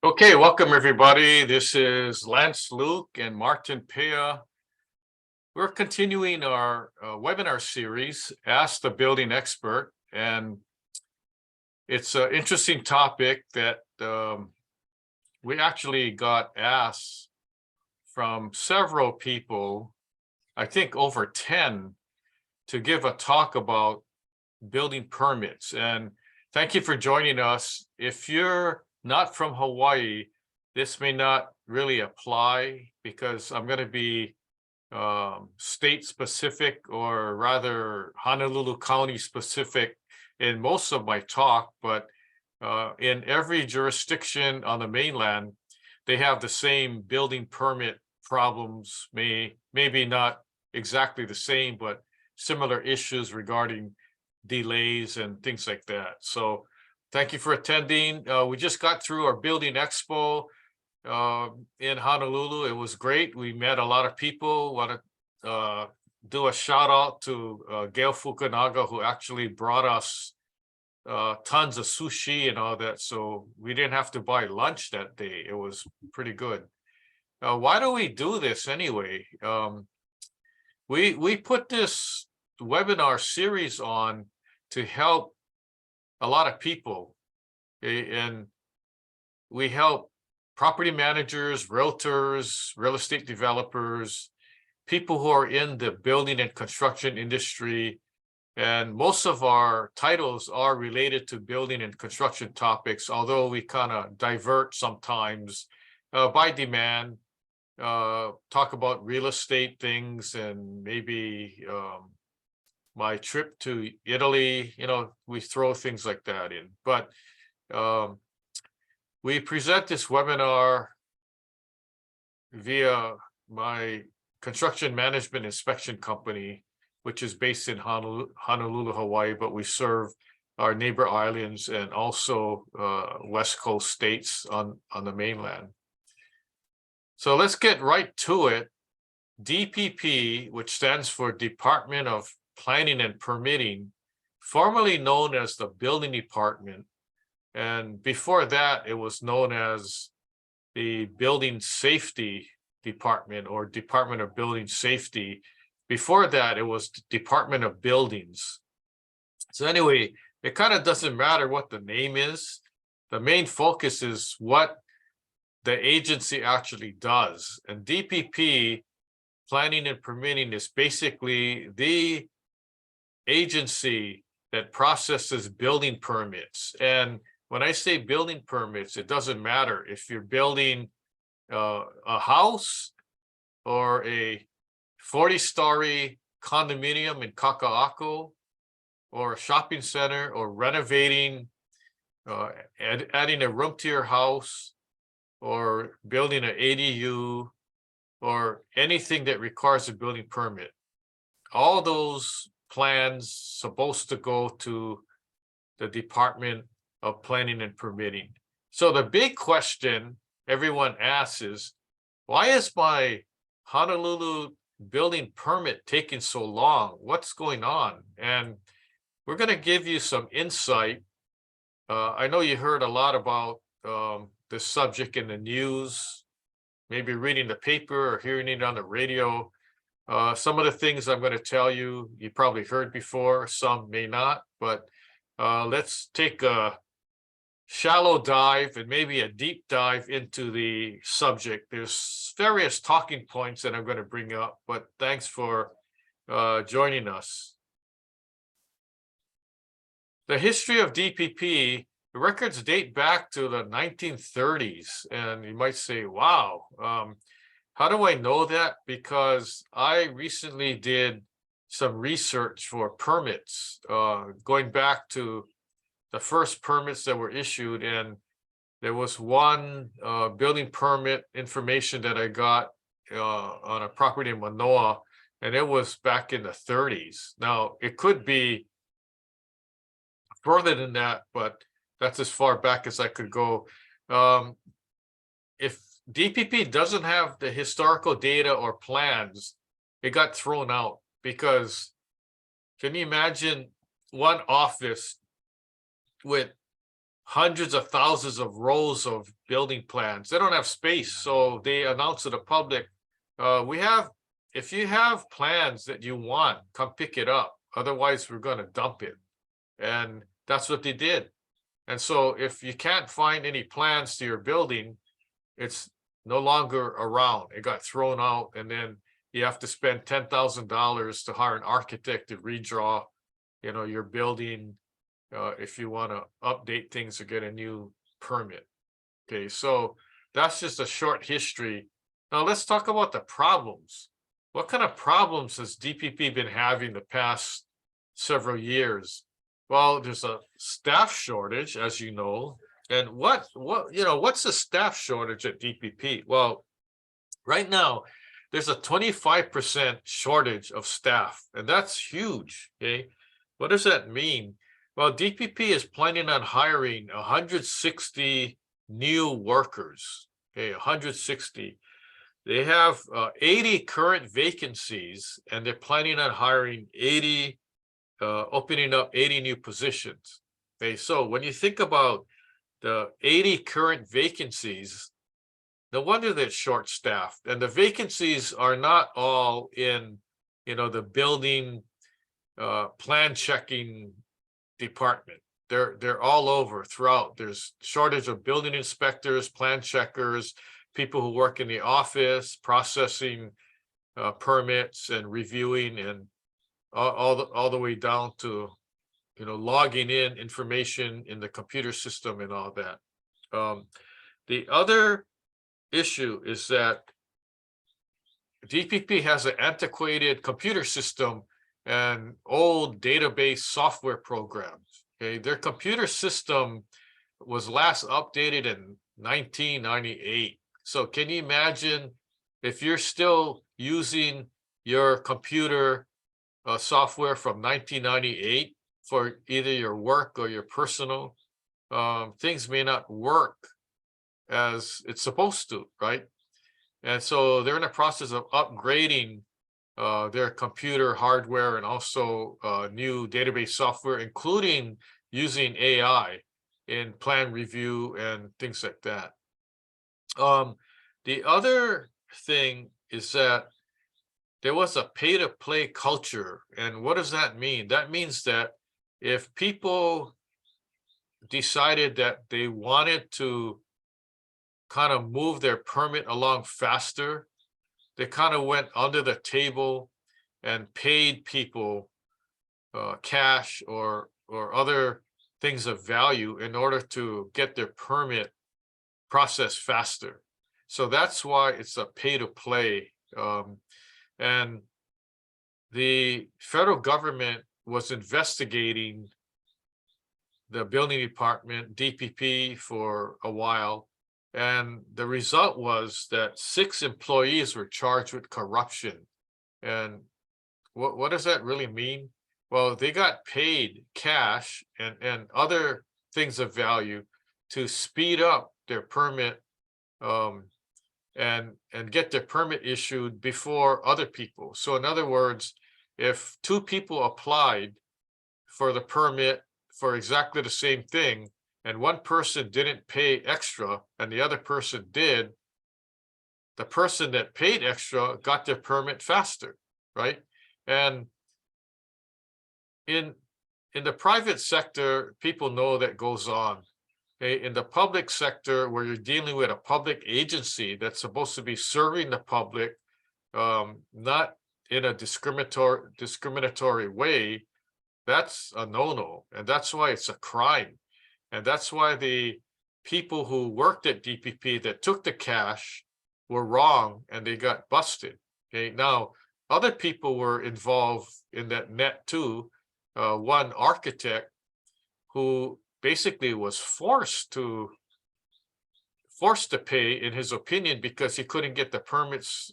Okay, welcome everybody. This is Lance Luke and Martin Pea. We're continuing our webinar series, Ask the Building Expert, and it's an interesting topic that we actually got asked from several people, I think over 10, to give a talk about building permits. And thank you for joining us. If you're not from Hawaii, this may not really apply because I'm going to be state specific, or rather Honolulu County specific in most of my talk, but in every jurisdiction on the mainland, they have the same building permit problems, maybe not exactly the same, but similar issues regarding delays and things like that. So thank you for attending. We just got through our building expo in Honolulu. It was great. We met a lot of people. Want to do a shout out to Gail Fukunaga, who actually brought us tons of sushi and all that. So we didn't have to buy lunch that day. It was pretty good. Why do we do this anyway? We put this webinar series on to help a lot of people, and we help property managers, realtors, real estate developers, people who are in the building and construction industry. And most of our titles are related to building and construction topics, although we kind of divert sometimes by demand, talk about real estate things and maybe my trip to Italy, we throw things like that in. But we present this webinar via my construction management inspection company, which is based in Honolulu, Hawaii, but we serve our neighbor islands and also West Coast states on the mainland. So let's get right to it. DPP, which stands for Department of Planning and Permitting, formerly known as the Building Department, and before that it was known as the Building Safety Department or Department of Building Safety. Before that it was Department of Buildings. So anyway, it kind of doesn't matter what the name is. The main focus is what the agency actually does. And DPP, Planning and Permitting, is basically the agency that processes building permits. And when I say building permits, it doesn't matter if you're building a house or a 40-story condominium in Kaka'ako, or a shopping center, or renovating, adding a room to your house, or building an ADU, or anything that requires a building permit. All those plans supposed to go to the Department of Planning and Permitting. So the big question everyone asks is, why is my Honolulu building permit taking so long? What's going on? And we're going to give you some insight. I know you heard a lot about this subject in the news, maybe reading the paper or hearing it on the radio. Some of the things I'm going to tell you, you probably heard before, some may not, but let's take a shallow dive and maybe a deep dive into the subject. There's various talking points that I'm going to bring up, but thanks for joining us. The history of DPP, the records date back to the 1930s, and you might say, wow, how do I know that? Because I recently did some research for permits, going back to the first permits that were issued, and there was one building permit information that I got on a property in Manoa, and it was back in the 30s. Now, it could be further than that, but that's as far back as I could go. If DPP doesn't have the historical data or plans, it got thrown out, because can you imagine one office with hundreds of thousands of rows of building plans. They don't have space, so they announce to the public, if you have plans that you want, come pick it up. Otherwise, we're going to dump it. And that's what they did. And so if you can't find any plans to your building, it's no longer around. It got thrown out, and then you have to spend $10,000 to hire an architect to redraw, your building, if you want to update things or get a new permit. Okay, so that's just a short history. Now let's talk about the problems. What kind of problems has DPP been having the past several years? Well, there's a staff shortage, as you know. And what's the staff shortage at DPP? Well, right now, there's a 25% shortage of staff, and that's huge. Okay, what does that mean? Well, DPP is planning on hiring 160 new workers. Okay, 160. They have 80 current vacancies, and they're planning on hiring 80, opening up 80 new positions. Okay, so when you think about the 80 current vacancies, no wonder they're short-staffed. And the vacancies are not all in, the building plan checking department. They're all over throughout. There's shortage of building inspectors, plan checkers, people who work in the office, processing permits and reviewing, and all the way down to logging in information in the computer system and all that. The other issue is that DPP has an antiquated computer system and old database software programs. Okay, their computer system was last updated in 1998. So can you imagine if you're still using your computer software from 1998 for either your work or your personal, things may not work as it's supposed to, right? And so they're in the process of upgrading their computer hardware and also new database software, including using AI in plan review and things like that. The other thing is that there was a pay-to-play culture. And what does that mean? That means that if people decided that they wanted to kind of move their permit along faster, they kind of went under the table and paid people cash or other things of value in order to get their permit processed faster. So that's why it's a pay-to-play. And the federal government was investigating the building department, DPP, for a while. And the result was that 6 employees were charged with corruption. And what does that really mean? Well, they got paid cash and other things of value to speed up their permit and get their permit issued before other people. So in other words, if 2 people applied for the permit for exactly the same thing, and one person didn't pay extra and the other person did, the person that paid extra got their permit faster, right? And in the private sector, people know that goes on. Okay? In the public sector, where you're dealing with a public agency that's supposed to be serving the public, not in a discriminatory way, that's a no-no, and that's why it's a crime. And that's why the people who worked at DPP that took the cash were wrong and they got busted. Okay, now other people were involved in that net too. One architect who basically was forced to pay, in his opinion, because he couldn't get the permits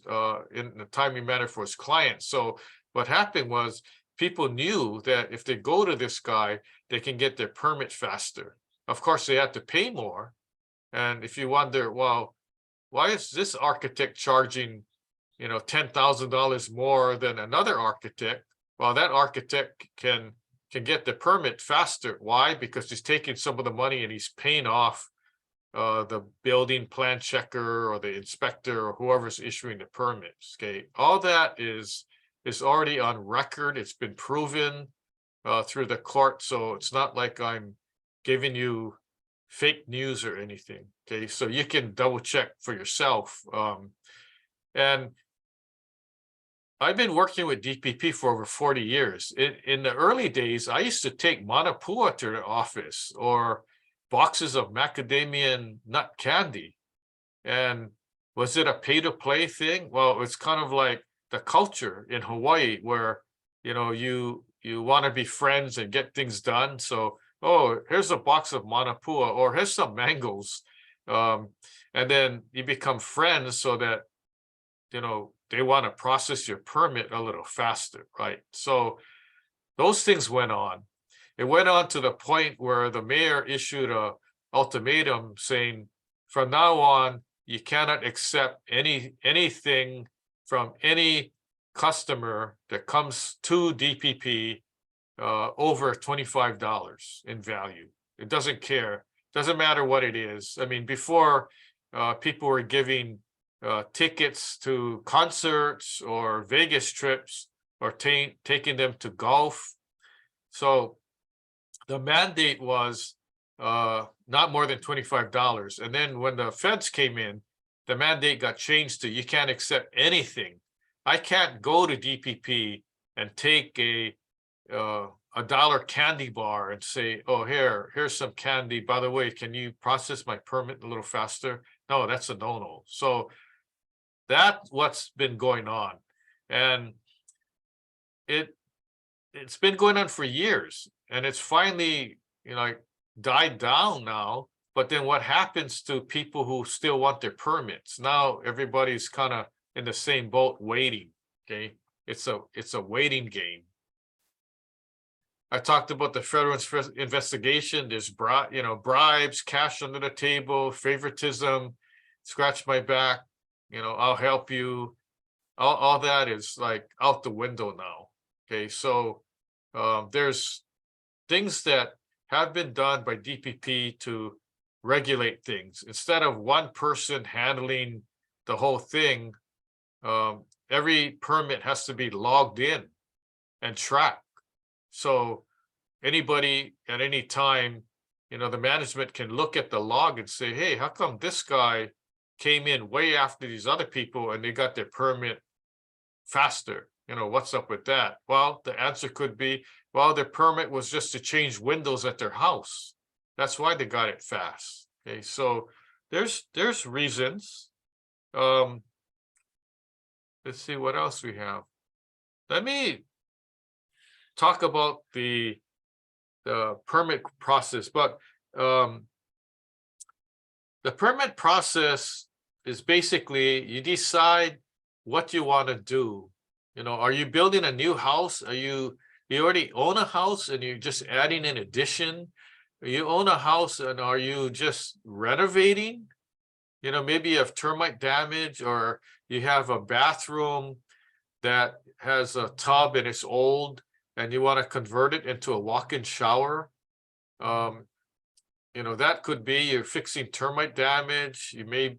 in a timely manner for his clients. So what happened was people knew that if they go to this guy, they can get their permit faster. Of course, they had to pay more. And if you wonder, well, why is this architect charging, $10,000 more than another architect? Well, that architect can can get the permit faster. Why? Because he's taking some of the money and he's paying off the building plan checker or the inspector or whoever's issuing the permits. Okay, all that is already on record. It's been proven through the court, so it's not like I'm giving you fake news or anything. Okay, so you can double check for yourself. And I've been working with DPP for over 40 years. In the early days, I used to take manapua to the office or boxes of macadamia nut candy. And was it a pay-to-play thing? Well, it's kind of like the culture in Hawaii where, you want to be friends and get things done. So, oh, here's a box of manapua, or here's some mangoes. And then you become friends so that, they want to process your permit a little faster, right? So those things went on. It went on to the point where the mayor issued a ultimatum saying, from now on, you cannot accept anything from any customer that comes to DPP over $25 in value. It doesn't care. Doesn't matter what it is. I mean, before people were giving tickets to concerts or Vegas trips or taking them to golf. So the mandate was not more than $25. And then when the feds came in, the mandate got changed to you can't accept anything. I can't go to DPP and take a dollar candy bar and say, oh, here's some candy. By the way, can you process my permit a little faster? No, that's a no-no. So that's what's been going on. And it's been going on for years, and it's finally, died down now. But then what happens to people who still want their permits? Now everybody's kind of in the same boat waiting. Okay, it's a waiting game. I talked about the federal investigation. There's bribes, cash under the table, favoritism, scratch my back, I'll help you. All that is like out the window now. Okay, so there's things that have been done by DPP to regulate things. Instead of one person handling the whole thing, every permit has to be logged in and tracked. So anybody at any time, the management can look at the log and say, hey, how come this guy came in way after these other people and they got their permit faster? What's up with that? Well, the answer could be, well, their permit was just to change windows at their house. That's why they got it fast. Okay, so there's reasons. Let's see what else we have. Let me talk about the permit process, but the permit process is basically you decide what you want to do. Are you building a new house? You already own a house and you're just adding an addition? You own a house and are you just renovating? Maybe you have termite damage, or you have a bathroom that has a tub and it's old and you want to convert it into a walk-in shower. That could be you're fixing termite damage. You may,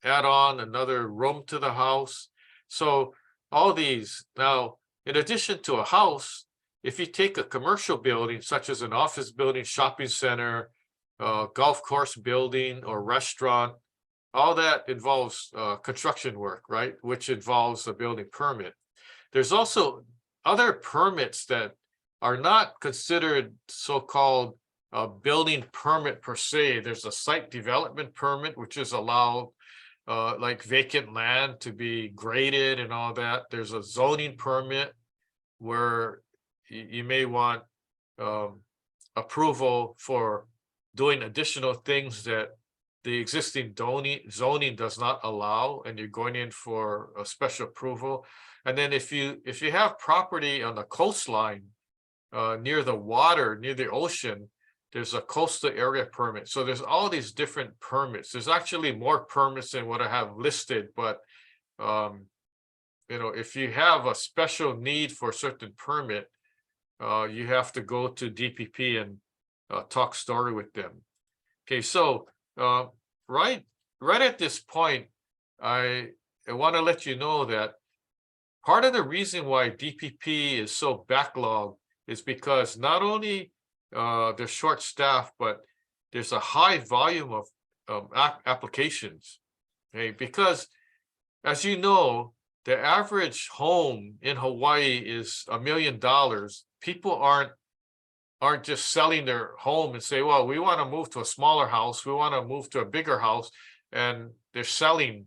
add on another room to the house. So all these. Now, in addition to a house, if you take a commercial building, such as an office building, shopping center, golf course building, or restaurant, all that involves construction work, right? Which involves a building permit. There's also other permits that are not considered so-called building permit per se. There's a site development permit, which is allowed like vacant land to be graded and all that. There's a zoning permit where you may want approval for doing additional things that the existing zoning does not allow, and you're going in for a special approval. And then if you have property on the coastline, near the water, near the ocean, there's a coastal area permit. So there's all these different permits. There's actually more permits than what I have listed, but if you have a special need for a certain permit, you have to go to DPP and talk story with them. Okay, so right at this point, I want to let you know that part of the reason why DPP is so backlogged is because not only they're short staffed, but there's a high volume of applications. Okay, because as you know, the average home in Hawaii is $1 million. People aren't just selling their home and say, well, we want to move to a smaller house, we want to move to a bigger house, and they're selling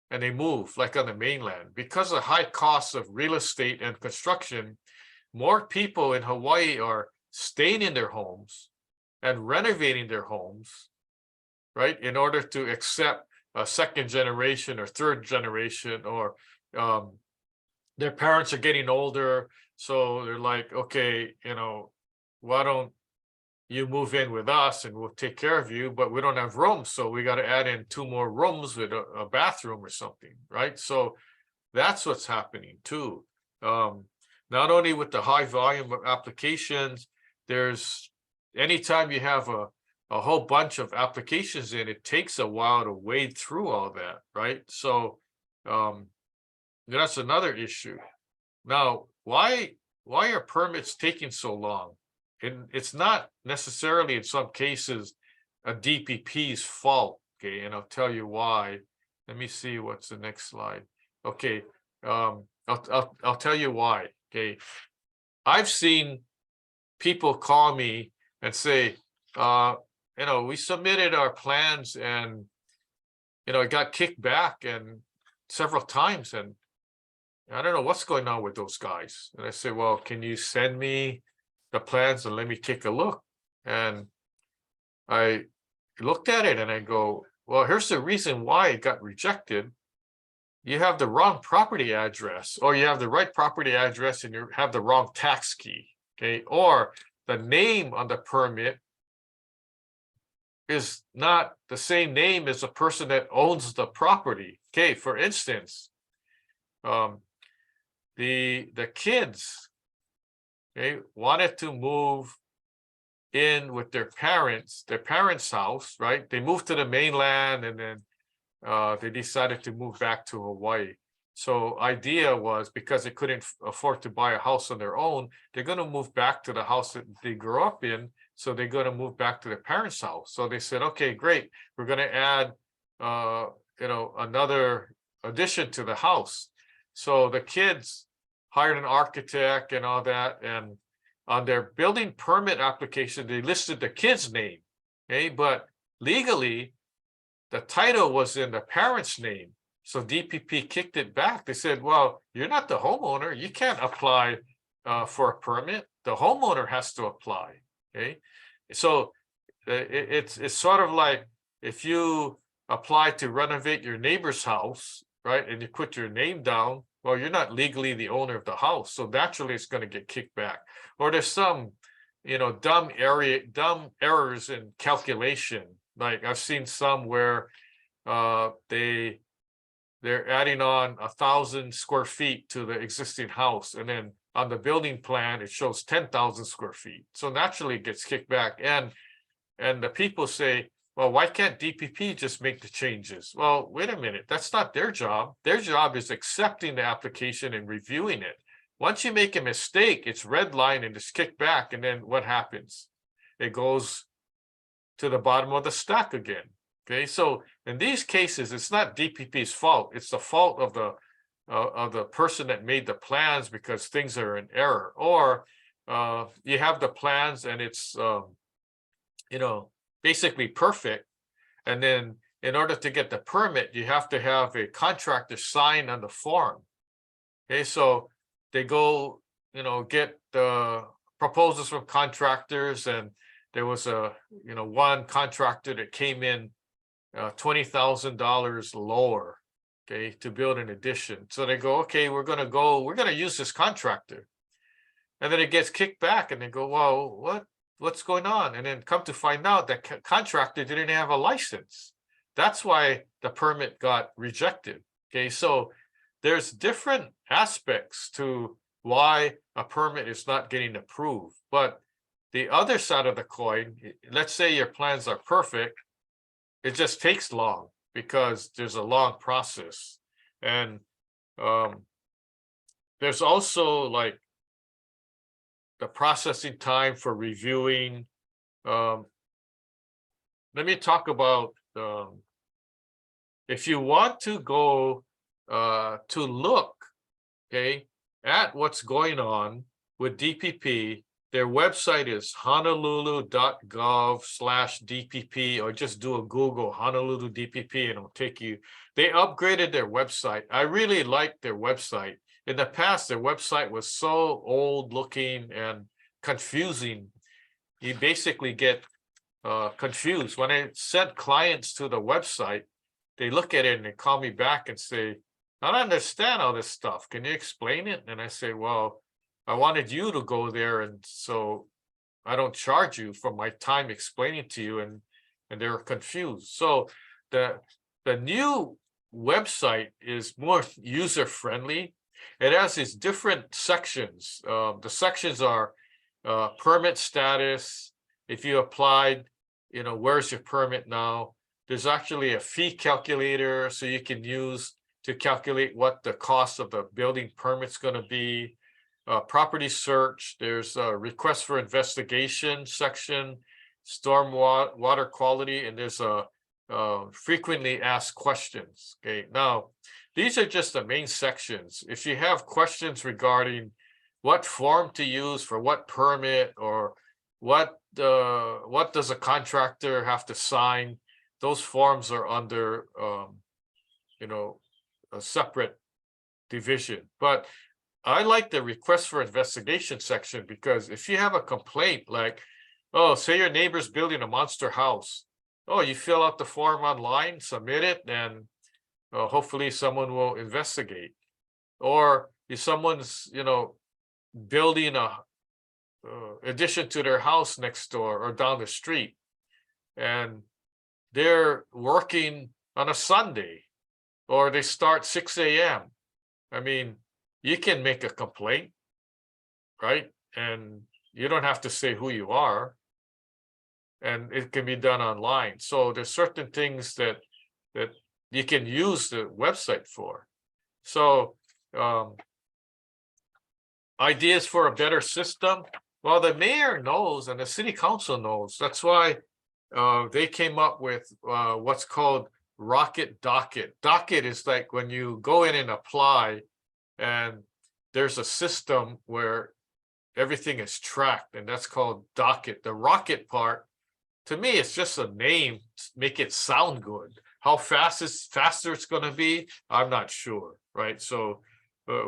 and they move like on the mainland. Because of high costs of real estate and construction, more people in Hawaii are staying in their homes and renovating their homes, right, in order to accept a second generation or third generation, or their parents are getting older, so they're like, okay, why don't you move in with us and we'll take care of you, but we don't have rooms, so we got to add in 2 more rooms with a bathroom or something, right? So that's what's happening too. Not only with the high volume of applications, there's anytime you have a whole bunch of applications in, it takes a while to wade through all that, right? So that's another issue. Now, why are permits taking so long? And it's not necessarily in some cases a DPP's fault, okay? And I'll tell you why. Let me see what's the next slide. Okay, I'll tell you why. Okay, I've seen people call me and say, we submitted our plans and it got kicked back and several times, and I don't know what's going on with those guys. And I say, well, can you send me the plans and let me take a look? And I looked at it and I go, well, here's the reason why it got rejected. You have the wrong property address, or you have the right property address and you have the wrong tax key, okay? Or the name on the permit is not the same name as the person that owns the property. Okay, for instance, the kids, okay, wanted to move in with their parents' house, right? They moved to the mainland and then they decided to move back to Hawaii. So idea was, because they couldn't afford to buy a house on their own, they're going to move back to the house that they grew up in. So they're going to move back to their parents' house. So they said, okay, great. We're going to add, another addition to the house. So the kids hired an architect and all that. And on their building permit application, they listed the kid's name. Okay, but legally, the title was in the parents' name. So DPP kicked it back. They said, well, you're not the homeowner. You can't apply for a permit. The homeowner has to apply. Okay, so it's sort of like if you apply to renovate your neighbor's house, right, and you put your name down, well, you're not legally the owner of the house, so naturally it's going to get kicked back. Or there's some, dumb errors in calculation. Like I've seen some where they're adding on 1,000 square feet to the existing house, and then on the building plan it shows 10,000 square feet. So naturally it gets kicked back, and the people say, well, why can't DPP just make the changes? Well, wait a minute, that's not their job. Their job is accepting the application and reviewing it. Once you make a mistake, it's redlined and it's kicked back, and then what happens? It goes to the bottom of the stack again. Okay, so in these cases, it's not DPP's fault. It's the fault of the person that made the plans, because things are in error. Or you have the plans and it's basically perfect, and then in order to get the permit, you have to have a contractor sign on the form. Okay, so they go, get the proposals from contractors, and there was one contractor that came in $20,000 lower, okay, to build an addition. So they go, okay, we're going to use this contractor. And then it gets kicked back, and they go, well, what's going on? And then come to find out that contractor didn't have a license. That's why the permit got rejected. Okay, so there's different aspects to why a permit is not getting approved. But the other side of the coin, let's say your plans are perfect, it just takes long because there's a long process. And there's also like the processing time for reviewing. Let me talk about if you want to go to look, okay, at what's going on with DPP, their website is honolulu.gov/DPP, or just do a Google Honolulu DPP and it'll take you. They upgraded their website. I really like their website. In the past, their website was so old looking and confusing. You basically get confused. When I send clients to the website, they look at it and they call me back and say, I don't understand all this stuff. Can you explain it? And I say, well, I wanted you to go there, and so I don't charge you for my time explaining to you, and they were confused. So the new website is more user friendly. It has these different sections. The sections are permit status. If you applied, where's your permit now? There's actually a fee calculator, so you can use to calculate what the cost of the building permit's going to be. Property search, there's a request for investigation section, storm water quality, and there's a frequently asked questions. Okay, now these are just the main sections. If you have questions regarding what form to use for what permit, or what does a contractor have to sign, those forms are under a separate division. But I like the request for investigation section, because if you have a complaint like, oh, say your neighbor's building a monster house, oh, you fill out the form online, submit it, and hopefully someone will investigate. Or if someone's building a addition to their house next door or down the street, and they're working on a Sunday, or they start 6 a.m. I mean, you can make a complaint, right? And you don't have to say who you are, and it can be done online. So there's certain things that you can use the website for. So ideas for a better system. Well, the mayor knows and the city council knows. That's why they came up with what's called Rocket Docket. Docket is like when you go in and apply, and there's a system where everything is tracked, and that's called Docket. The rocket part, to me, it's just a name to make it sound good. How faster it's going to be, I'm not sure, right? So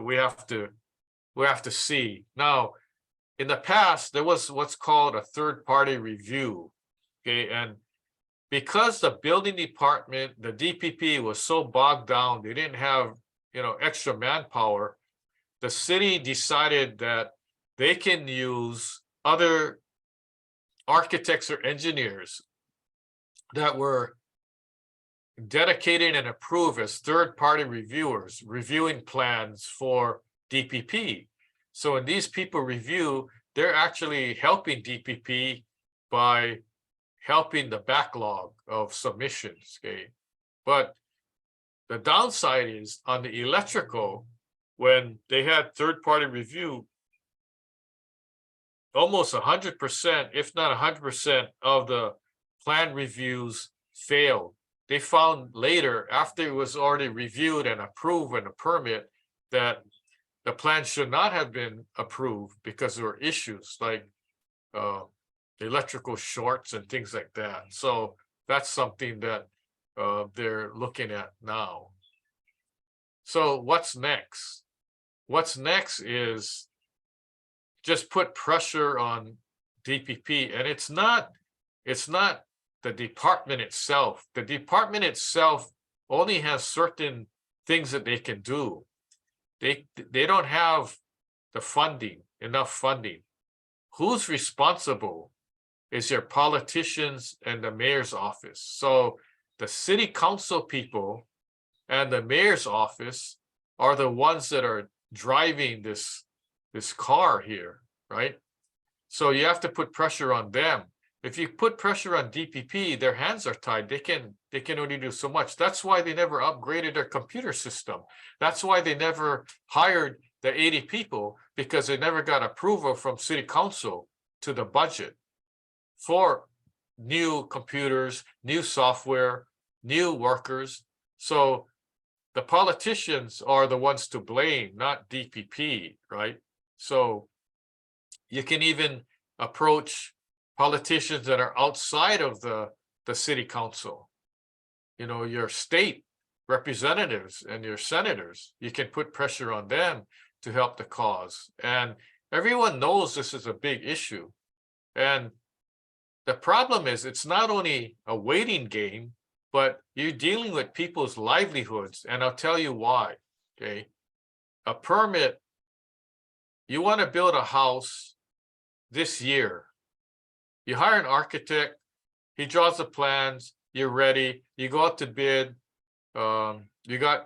we have to see. Now, in the past, there was what's called a third-party review, okay? And because the building department, the DPP, was so bogged down, they didn't have extra manpower, the city decided that they can use other architects or engineers that were dedicated and approved as third-party reviewers, reviewing plans for DPP. So when these people review, they're actually helping DPP by helping the backlog of submissions, okay? But the downside is on the electrical, when they had third-party review, almost 100%, if not 100% of the plan reviews failed. They found later, after it was already reviewed and approved in a permit, that the plan should not have been approved because there were issues like electrical shorts and things like that. So that's something that they're looking at now. So what's next? What's next is just put pressure on DPP, and it's not the department itself. The department itself only has certain things that they can do. They don't have the funding, enough funding. Who's responsible is your politicians and the mayor's office. So the city council people and the mayor's office are the ones that are driving this this car here, right? So you have to put pressure on them. If you put pressure on DPP, their hands are tied. They can only do so much. That's why they never upgraded their computer system. That's why they never hired the 80 people, because they never got approval from city council to the budget for new computers, new software, new workers. So the politicians are the ones to blame, not DPP, right? So you can even approach politicians that are outside of the city council, you know, your state representatives and your senators. You can put pressure on them to help the cause. And everyone knows this is a big issue. And the problem is, it's not only a waiting game, but you're dealing with people's livelihoods. And I'll tell you why, okay? A permit, you want to build a house this year. You hire an architect, he draws the plans, you're ready, you go out to bid, you got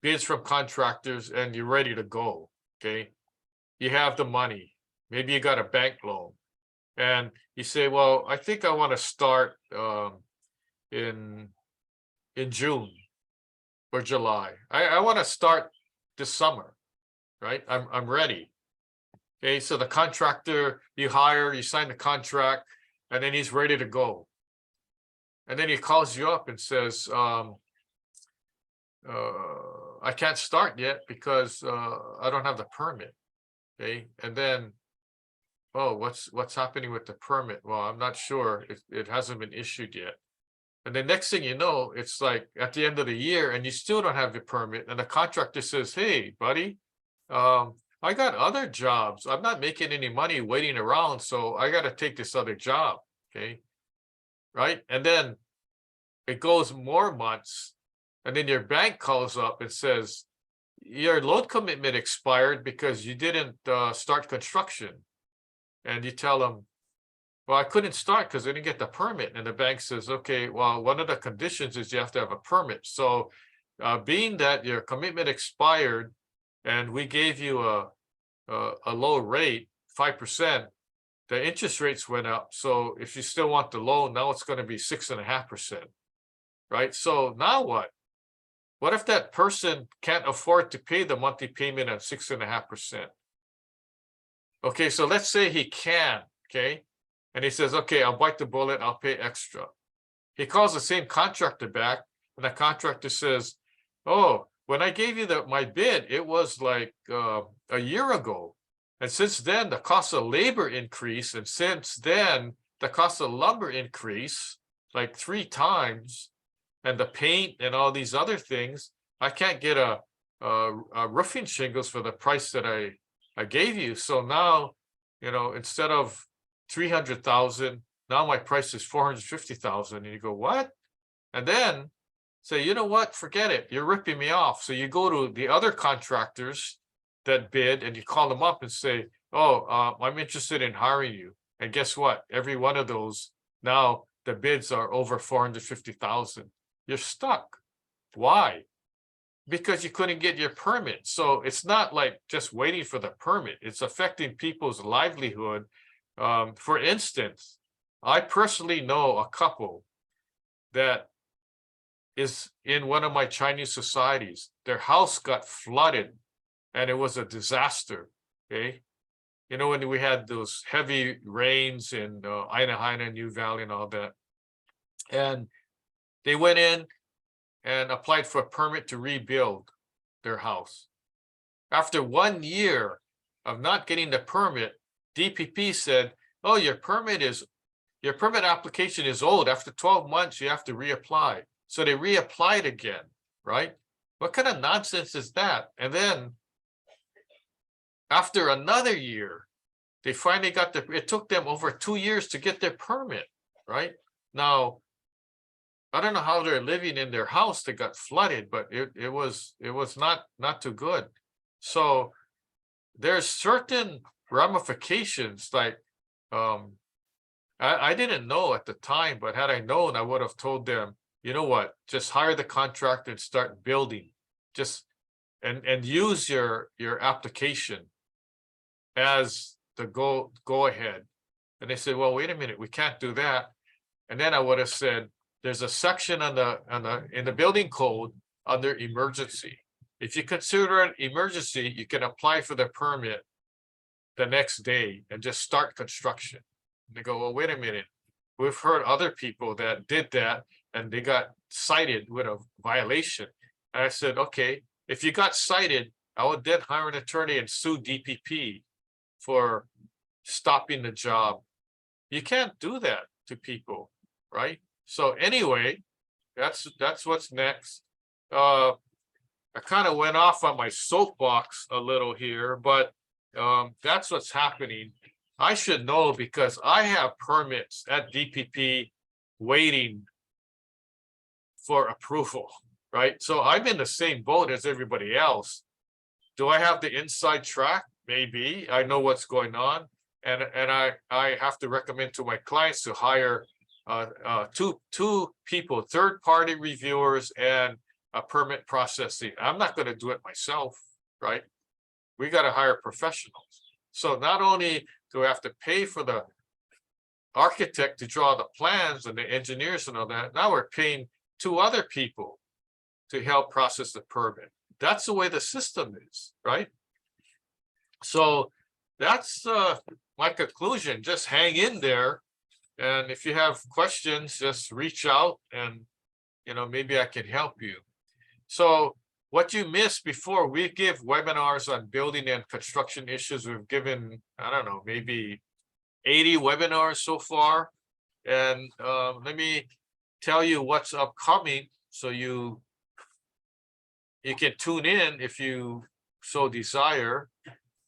bids from contractors, and you're ready to go, okay? You have the money, maybe you got a bank loan, and you say, well, I think I want to start in June or July. I want to start this summer, right? I'm ready. Okay, so the contractor you hire, you sign the contract, and then he's ready to go. And then he calls you up and says, I can't start yet because I don't have the permit. Okay, and then, oh, what's happening with the permit? Well, I'm not sure. It hasn't been issued yet. And the next thing you know, it's like at the end of the year and you still don't have the permit. And the contractor says, hey, buddy, I got other jobs. I'm not making any money waiting around, so I got to take this other job, okay? Right? And then it goes more months, and then your bank calls up and says, your loan commitment expired because you didn't start construction. And you tell them, well, I couldn't start because I didn't get the permit. And the bank says, okay, well, one of the conditions is you have to have a permit. So being that your commitment expired, and we gave you a low rate, 5%, the interest rates went up. So if you still want the loan, now it's going to be 6.5%, right? So now what? What if that person can't afford to pay the monthly payment at 6.5%? Okay, so let's say he can, okay? And he says, okay, I'll bite the bullet, I'll pay extra. He calls the same contractor back, and the contractor says, oh, when I gave you my bid, it was like a year ago. And since then, the cost of labor increased. And since then, the cost of lumber increased like 3 times. And the paint and all these other things, I can't get a roofing shingles for the price that I gave you. So now, you know, instead of 300,000, now my price is 450,000. And you go, what? And then say, you know what, forget it, you're ripping me off. So you go to the other contractors that bid and you call them up and say, oh, I'm interested in hiring you. And guess what? Every one of those, now the bids are over 450,000. You're stuck. Why? Because you couldn't get your permit. So it's not like just waiting for the permit. It's affecting people's livelihood. For instance, I personally know a couple that is in one of my Chinese societies. Their house got flooded and it was a disaster, okay? You know, when we had those heavy rains in Aina, New Valley and all that. And they went in and applied for a permit to rebuild their house. After 1 year of not getting the permit, DPP said, oh, your permit application is old. After 12 months, you have to reapply. So they reapplied again, right? What kind of nonsense is that? And then after another year, they finally got it took them over 2 years to get their permit, right? Now, I don't know how they're living in their house that got flooded, but it was not too good. So there's certain ramifications, like I didn't know at the time, but had I known, I would have told them, you know what, just hire the contractor and start building. Just and use your application as the go ahead. And they said, well, wait a minute, we can't do that. And then I would have said, there's a section in the building code under emergency. If you consider an emergency, you can apply for the permit the next day and just start construction. And they go, well, wait a minute. We've heard other people that did that and they got cited with a violation. And I said, okay, if you got cited, I would then hire an attorney and sue DPP for stopping the job. You can't do that to people, right? So anyway, that's what's next. I kind of went off on my soapbox a little here, but that's what's happening. I should know because I have permits at DPP waiting for approval, right? So I'm in the same boat as everybody else. Do I have the inside track? Maybe. I know what's going on. And I have to recommend to my clients to hire two people, third-party reviewers and a permit processing. I'm not going to do it myself, right? We got to hire professionals. So not only do I have to pay for the architect to draw the plans and the engineers and all that, now we're paying 2 other people to help process the permit. That's the way the system is, right? So that's my conclusion. Just hang in there. And if you have questions, just reach out and, maybe I can help you. So what you missed before, we give webinars on building and construction issues. We've given, I don't know, maybe 80 webinars so far. And let me tell you what's upcoming so you can tune in if you so desire.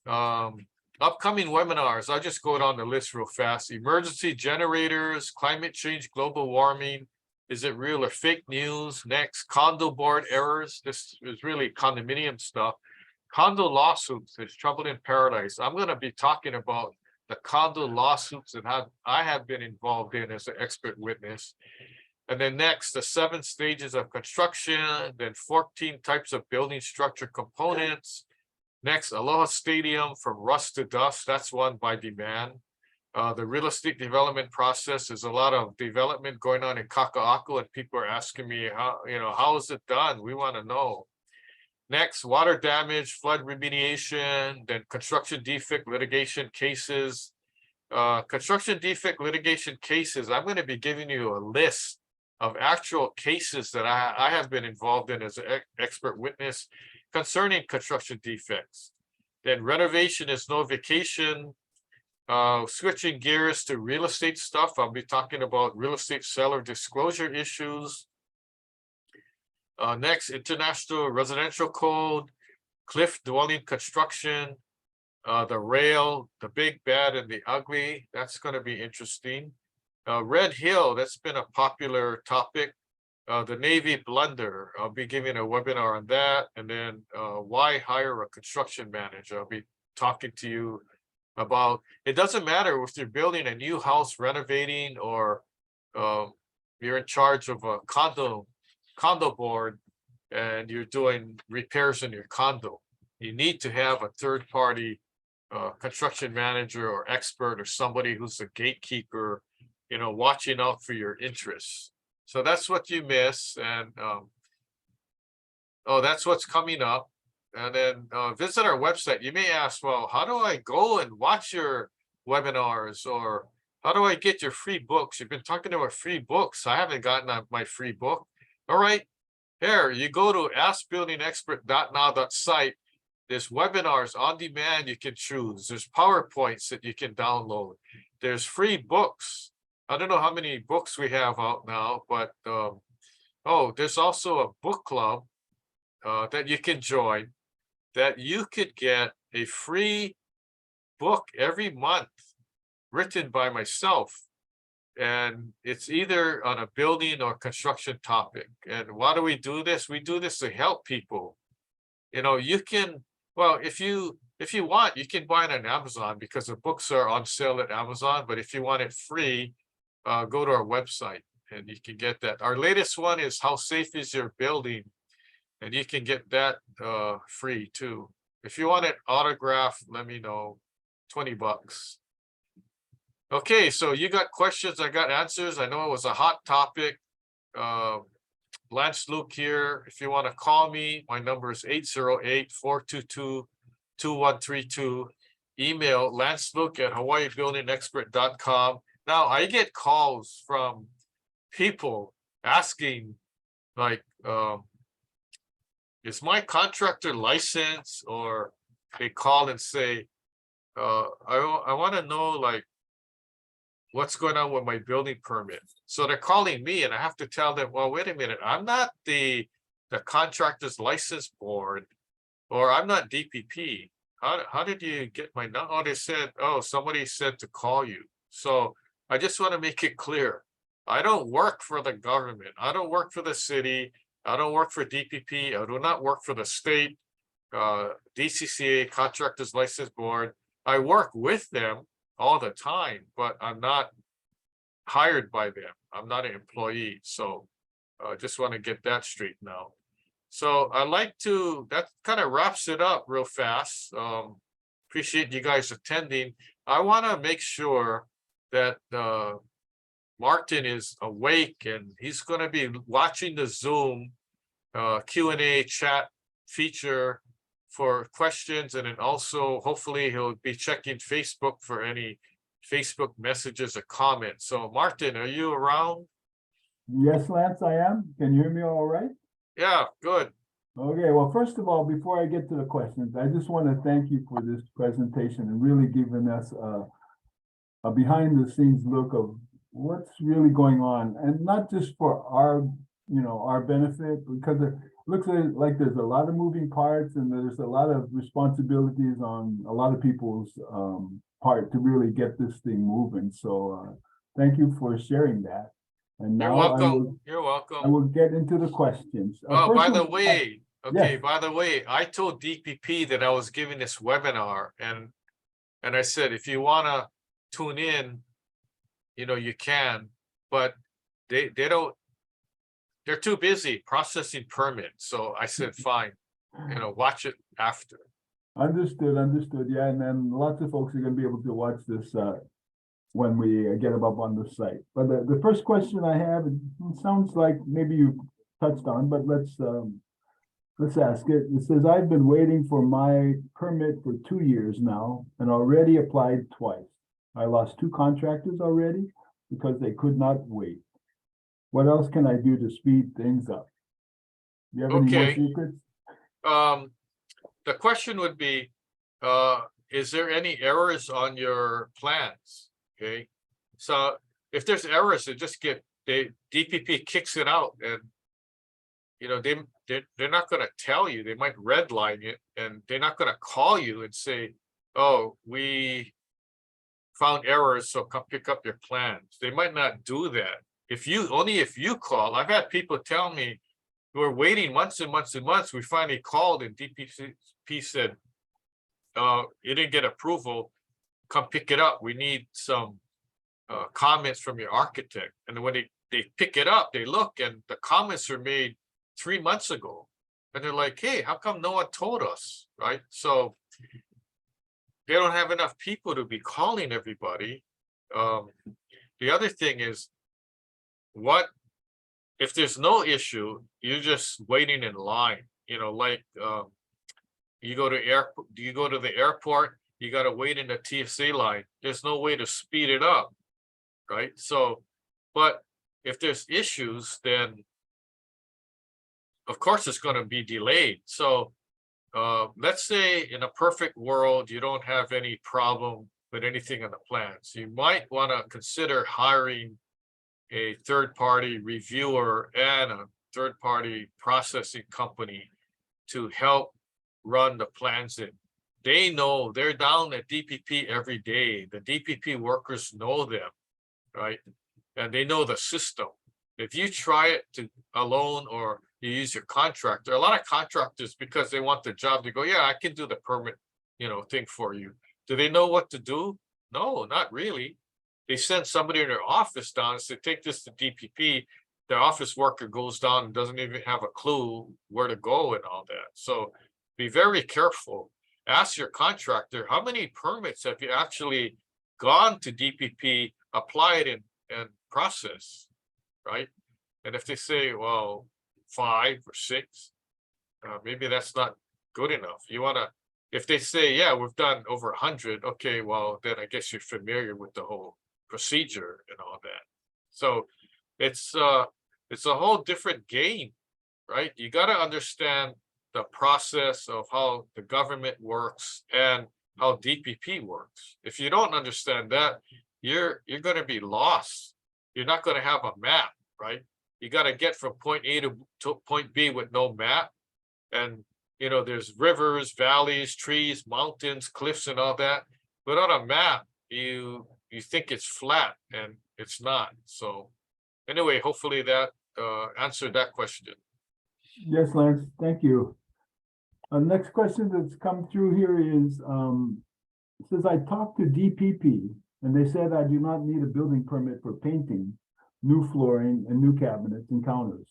Upcoming webinars, I'll just go down the list real fast. Emergency generators, climate change, global warming. Is it real or fake news? Next, condo board errors. This is really condominium stuff. Condo lawsuits, there's trouble in paradise. I'm going to be talking about the condo lawsuits that I have been involved in as an expert witness. And then next, the 7 stages of construction, then 14 types of building structure components. Next, Aloha Stadium from rust to dust. That's one by demand. The real estate development process, is a lot of development going on in Kaka'ako, and people are asking me, how is it done? We want to know. Next, water damage, flood remediation, then construction defect litigation cases. Construction defect litigation cases, I'm going to be giving you a list of actual cases that I have been involved in as an expert witness concerning construction defects. Then renovation is no vacation. Switching gears to real estate stuff, I'll be talking about real estate seller disclosure issues. Next, international residential code, cliff dwelling construction, the rail, the big, bad, and the ugly. That's going to be interesting. Red Hill, that's been a popular topic. The Navy blunder, I'll be giving a webinar on that. And then why hire a construction manager? I'll be talking to you about, it doesn't matter if you're building a new house, renovating, or you're in charge of a condo board and you're doing repairs in your condo. You need to have a third-party construction manager or expert or somebody who's a gatekeeper, watching out for your interests. So that's what you miss. And that's what's coming up. And then visit our website. You may ask, well, how do I go and watch your webinars, or how do I get your free books? You've been talking about free books. I haven't gotten my free book. All right, here you go to askbuildingexpert.now.site. There's webinars on demand you can choose. There's PowerPoints that you can download. There's free books. I don't know how many books we have out now, but there's also a book club that you can join, that you could get a free book every month written by myself. And it's either on a building or construction topic. And why do we do this? We do this to help people. You can, well, if you want, you can buy it on Amazon because the books are on sale at Amazon. But if you want it free, go to our website and you can get that. Our latest one is How Safe Is Your Building? And you can get that free too. If you want it autographed, let me know. $20. Okay, so you got questions, I got answers. I know it was a hot topic. Lance Luke here. If you want to call me, my number is 808-422-2132. Email lanceluke@hawaiibuildingexpert.com. Now I get calls from people asking, like, is my contractor licensed? Or they call and say, I want to know, like, what's going on with my building permit. So they're calling me and I have to tell them, well, wait a minute, I'm not the contractor's license board, or I'm not DPP. How did you get my number? Oh, they said, oh, somebody said to call you. So I just want to make it clear. I don't work for the government. I don't work for the city. I don't work for DPP. I do not work for the state, DCCA, Contractors License Board. I work with them all the time, but I'm not hired by them. I'm not an employee. So I just want to get that straight now. So I like to, that kind of wraps it up real fast. Appreciate you guys attending. I want to make sure that Martin is awake and he's going to be watching the Zoom Q&A chat feature for questions, and then also hopefully he'll be checking Facebook for any Facebook messages or comments. So Martin, are you around? Yes, Lance, I am. Can you hear me all right? Yeah, good. Okay, well, first of all, before I get to the questions, I just want to thank you for this presentation and really giving us a behind the scenes look of what's really going on, and not just for our, our benefit, because it looks like there's a lot of moving parts and there's a lot of responsibilities on a lot of people's part to really get this thing moving. So thank you for sharing that. And now You're welcome. I will get into the questions. Oh, by the way, okay, yes. by the way, I told DPP that I was giving this webinar, and I said, if you want to tune in, you can, but they don't, they're too busy processing permits. So I said, fine, watch it after. Understood. Yeah, and then lots of folks are going to be able to watch this when we get them up on the site. But the first question I have, it sounds like maybe you touched on, but let's ask it. It says, I've been waiting for my permit for 2 years now and already applied twice. I lost 2 contractors already because they could not wait. What else can I do to speed things up? Do you have any more secrets? The question would be, is there any errors on your plans? Okay, so if there's errors, they just DPP kicks it out, and they're not going to tell you. They might redline it, and they're not going to call you and say, oh, we found errors, so come pick up your plans. They might not do that. If you call. I've had people tell me, we're waiting months and months and months. We finally called and DPP said, you didn't get approval. Come pick it up. We need some comments from your architect. And when they pick it up, they look, and the comments are made 3 months ago. And they're like, hey, how come no one told us? Right? So they don't have enough people to be calling everybody. The other thing is, what if there's no issue, you're just waiting in line, like you go to the airport, you got to wait in the TSA line. There's no way to speed it up, right? So, but if there's issues, then of course it's going to be delayed. So let's say in a perfect world, you don't have any problem with anything in the plans. You might want to consider hiring a third-party reviewer and a third-party processing company to help run the plans in. They know, they're down at DPP every day. The DPP workers know them, right? And they know the system. If you try it alone, or you use your contractor, a lot of contractors, because they want the job, they go, yeah, I can do the permit, thing for you. Do they know what to do? No, not really. They send somebody in their office down and say, take this to DPP. The office worker goes down and doesn't even have a clue where to go and all that. So be very careful. ask your contractor, how many permits have you actually gone to DPP, applied and processed, right? And if they say, well, 5 or 6, maybe that's not good enough. You want to, if they say, yeah, we've done over 100, okay, well, then I guess you're familiar with the whole procedure and all that. So it's a whole different game, right? You got to understand the process of how the government works and how DPP works. If you don't understand that, you're going to be lost. You're not going to have a map, right? You got to get from point A to point B with no map. And, you know, there's rivers, valleys, trees, mountains, cliffs, and all that. Without a map, you think it's flat, and it's not. So anyway, hopefully that answered that question. Yes, Lance, thank you. Next question that's come through here is, it says, I talked to DPP and they said I do not need a building permit for painting, new flooring and new cabinets and counters.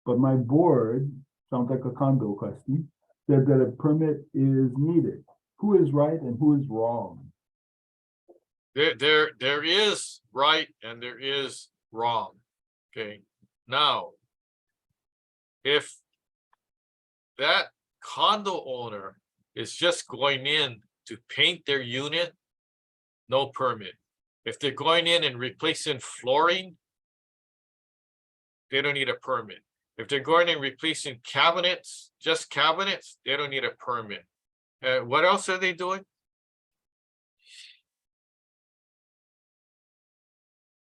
But my board, sounds like a condo question, said that a permit is needed. Who is right and who is wrong? There is right and there is wrong. Okay. Now, if that condo owner is just going in to paint their unit, no permit. If they're going in and replacing flooring, they don't need a permit. If they're going in replacing cabinets, just cabinets, they don't need a permit. What else are they doing?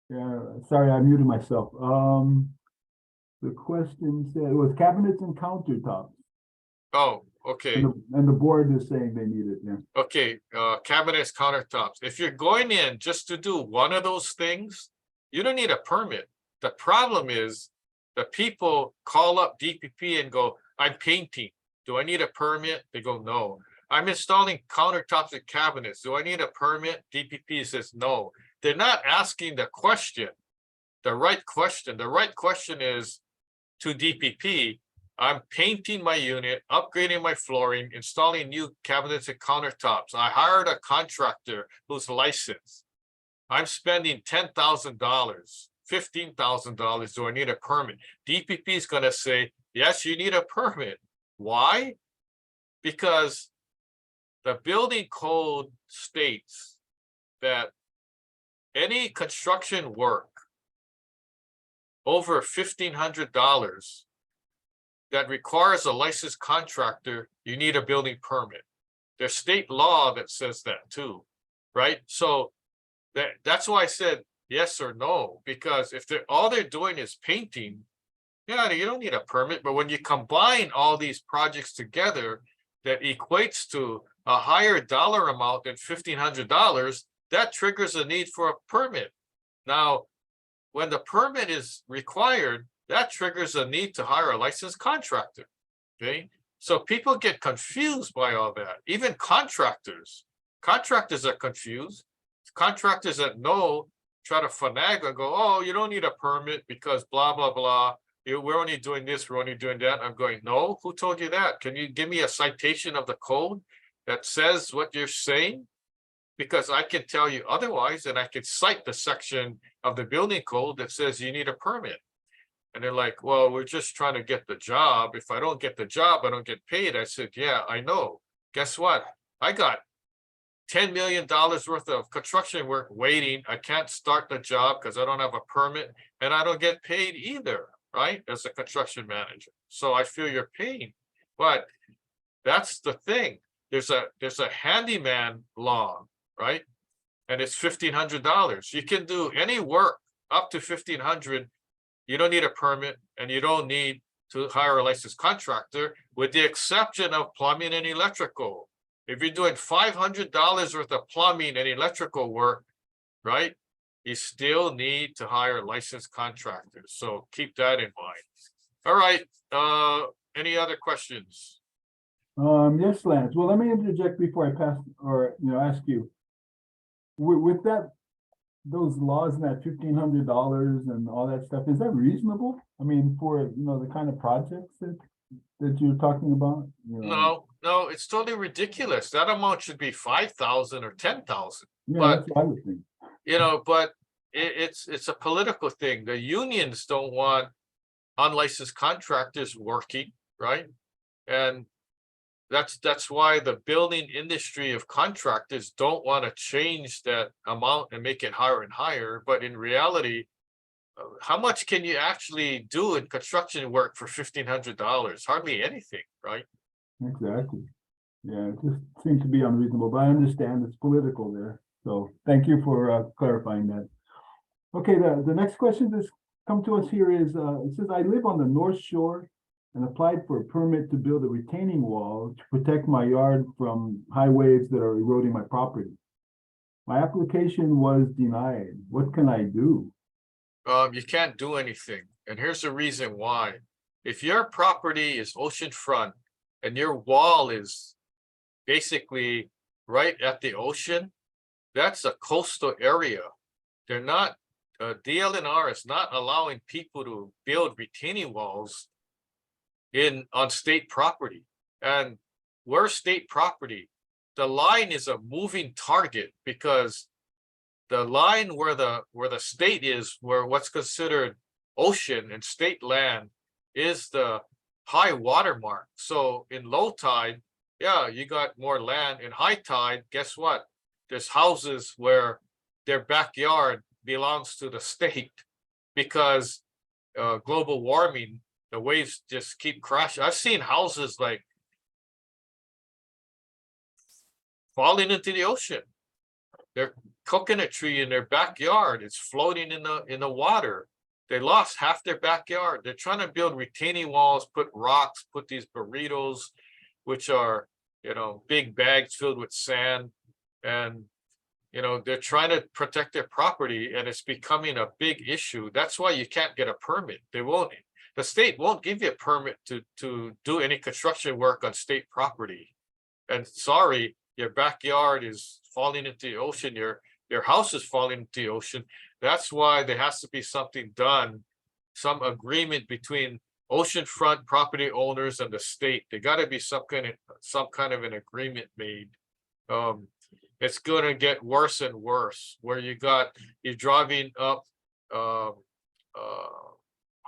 Yeah, sorry, I muted myself. The question said it was cabinets and countertops. Oh, okay. And the board is saying they need it, yeah. Okay, cabinets, countertops. If you're going in just to do one of those things, you don't need a permit. The problem is the people call up DPP and go, I'm painting. Do I need a permit? They go, no. I'm installing countertops and cabinets. Do I need a permit? DPP says no. They're not asking the question, the right question. The right question is to DPP, I'm painting my unit, upgrading my flooring, installing new cabinets and countertops. I hired a contractor who's licensed. I'm spending $10,000, $15,000. Do I need a permit? DPP is going to say, yes, you need a permit. Why? Because the building code states that any construction work over $1,500 that requires a licensed contractor, you need a building permit. There's state law that says that too, right? So that's why I said yes or no, because if all they're doing is painting, yeah, you don't need a permit. But when you combine all these projects together, that equates to a higher dollar amount than $1,500, that triggers a need for a permit. Now, when the permit is required, that triggers a need to hire a licensed contractor, okay? So people get confused by all that. Even contractors are confused. Contractors that know try to finagle and go, oh, you don't need a permit because blah, blah, blah. We're only doing this, we're only doing that. I'm going, no, who told you that? Can you give me a citation of the code that says what you're saying? Because I can tell you otherwise, and I could cite the section of the building code that says you need a permit. And they're like, well, we're just trying to get the job. If I don't get the job, I don't get paid. I said, yeah, I know. Guess what? I got $10 million worth of construction work waiting. I can't start the job because I don't have a permit and I don't get paid either, right? As a construction manager. So I feel your pain. But that's the thing. There's a handyman law, right? And it's $1,500. You can do any work up to $1,500. You don't need a permit and you don't need to hire a licensed contractor, with the exception of plumbing and electrical. If you're doing $500 worth of plumbing and electrical work, right, you still need to hire licensed contractors. So keep that in mind. All right. Any other questions? Yes, Lance. Well, let me interject before I pass or ask you. With that, those laws and that $1,500 and all that stuff, is that reasonable? I mean, for the kind of projects that you're talking about? No, no, it's totally ridiculous. That amount should be 5,000 or 10,000. Yeah, But that's what I would think. but it's a political thing. The unions don't want unlicensed contractors working, right? And that's why the building industry of contractors don't want to change that amount and make it higher and higher. But in reality, how much can you actually do in construction work for $1,500? Hardly anything, right? Exactly. Yeah, it just seems to be unreasonable, but I understand it's political there. So thank you for clarifying that. Okay, the next question that's come to us here is, it says, I live on the North Shore and applied for a permit to build a retaining wall to protect my yard from high waves that are eroding my property. My application was denied. What can I do? You can't do anything. And here's the reason why. If your property is oceanfront and your wall is basically right at the ocean, that's a coastal area. They're not, DLNR is not allowing people to build retaining walls on state property. And we're state property. The line is a moving target because the line where the state is, where what's considered ocean and state land is the high water mark. So in low tide, yeah, you got more land. In high tide, guess what? There's houses where their backyard belongs to the state because global warming, the waves just keep crashing. I've seen houses like falling into the ocean. Their coconut tree in their backyard, it's floating in the water. They lost half their backyard. They're trying to build retaining walls, put rocks, put these burritos, which are, big bags filled with sand. And, they're trying to protect their property and it's becoming a big issue. That's why you can't get a permit. The state won't give you a permit to do any construction work on state property. And sorry, your backyard is falling into the ocean, your house is falling into the ocean. That's why there has to be something done, some agreement between oceanfront property owners and the state. There got to be some kind of an agreement made. It's going to get worse and worse, where you're driving up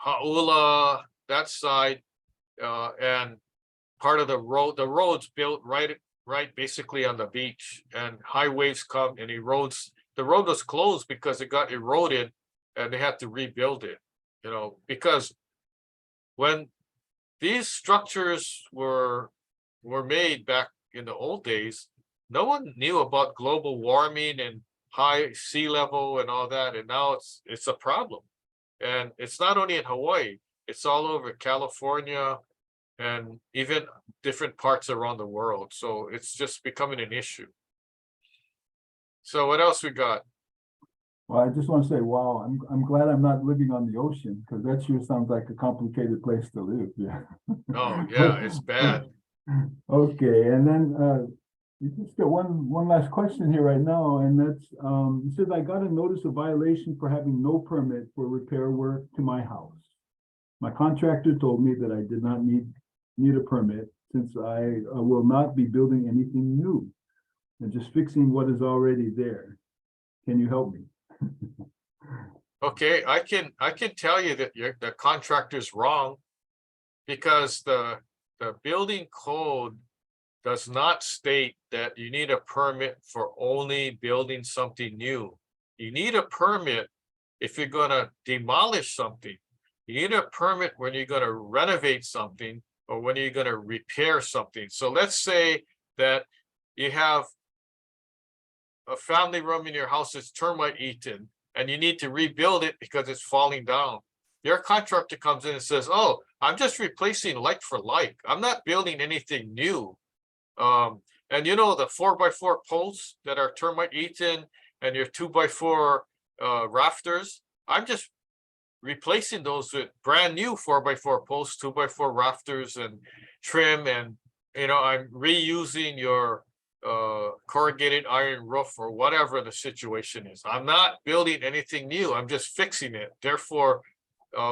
Hauula, that side, and part of the road's built right basically on the beach, and high waves come and erodes. The road was closed because it got eroded and they had to rebuild it, because when these structures were made back in the old days, no one knew about global warming and high sea level and all that, and now it's a problem. And it's not only in Hawaii, it's all over California and even different parts around the world. So it's just becoming an issue. So what else we got? Well, I just want to say, wow, I'm glad I'm not living on the ocean, because that sure sounds like a complicated place to live. Yeah. Oh yeah, it's bad. Okay, and then you just got one last question here right now, and that's it says, I got a notice of violation for having no permit for repair work to my house. My contractor told me that I did not need a permit since I will not be building anything new and just fixing what is already there. Can you help me? Okay, I can tell you that the contractor's wrong, because the building code does not state that you need a permit for only building something new. You need a permit if you're going to demolish something. You need a permit when you're going to renovate something or when you're going to repair something. So let's say that you have a family room in your house that's termite eaten and you need to rebuild it because it's falling down. Your contractor comes in and says, oh, I'm just replacing like for like. I'm not building anything new. And the 4x4 posts that are termite eaten and your 2x4 rafters, I'm just replacing those with brand new 4x4 posts, 2x4 rafters and trim, and I'm reusing your corrugated iron roof or whatever the situation is. I'm not building anything new. I'm just fixing it. Therefore,